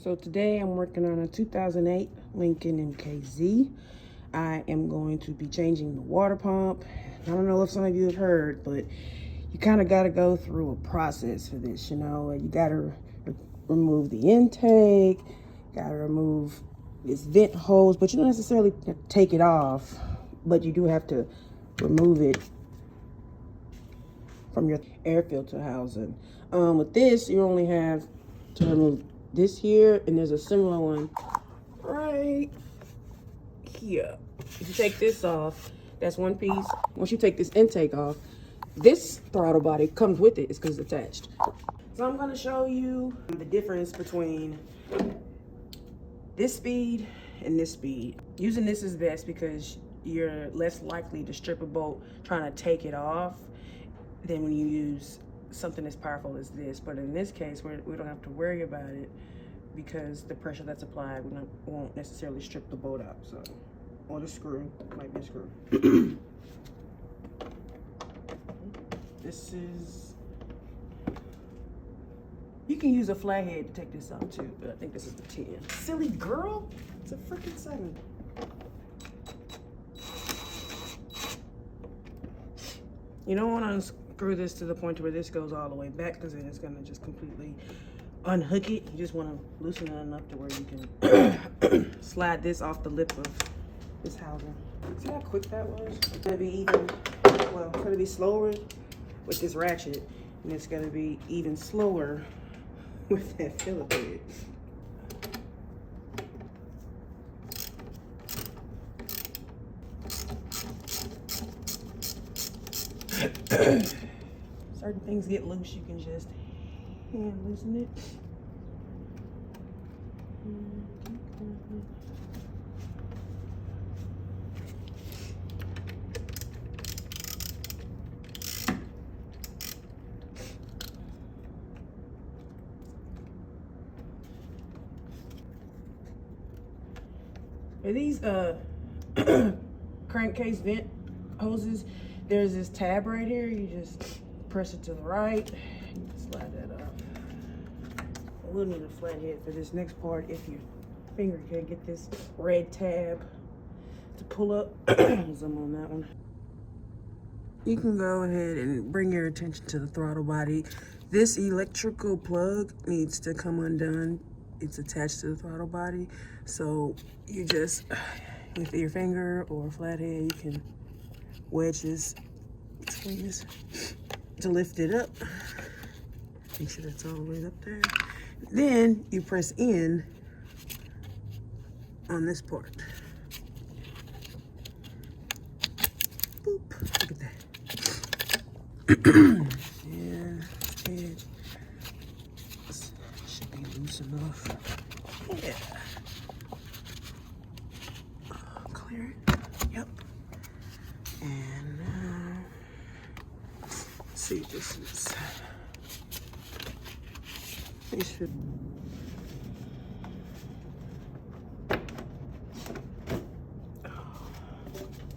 So today I'm working on a 2008 Lincoln MKZ. I am going to be changing the water pump. I don't know if some of you have heard, but you kind of got to go through a process for this, you know. You got to remove the intake, got to remove this vent hose, but you don't necessarily take it off, but you do have to remove it from your air filter housing. With this, you only have to remove this here, and there's a similar one right here. If you take this off, that's one piece. Once you take this intake off, this throttle body comes with it. It's because it's attached. So I'm going to show you the difference between this speed and this speed. Using this is best because you're less likely to strip a bolt trying to take it off than when you use something as powerful as this. But in this case, we don't have to worry about it because the pressure that's applied won't necessarily strip the bolt out. So, or the screw, might be a screw. This is, you can use a flathead to take this out too, but I think this is the 10. Silly girl, it's a freaking 7. You don't want to unscrew this to the point where this goes all the way back, because then it's going to just completely unhook it. You just want to loosen it enough to where you can slide this off the lip of this housing. See how quick that was? It's going to be even, well, it's going to be slower with this ratchet, and it's going to be even slower with that fillet head. Certain things get loose, you can just hand loosen it. These crankcase vent hoses, there's this tab right here. You just press it to the right, you can slide that up. We'll need a flathead for this next part if your finger can get this red tab to pull up. Zoom on that one. You can go ahead and bring your attention to the throttle body. This electrical plug needs to come undone. It's attached to the throttle body. So you just, with your finger or a flathead, you can wedge this between this to lift it up. Make sure that's all the way up there. Then you press in on this part. Boop. Look at that. And it should be loose enough. Yeah. Clear it. Yep. And let's see if this is. It should.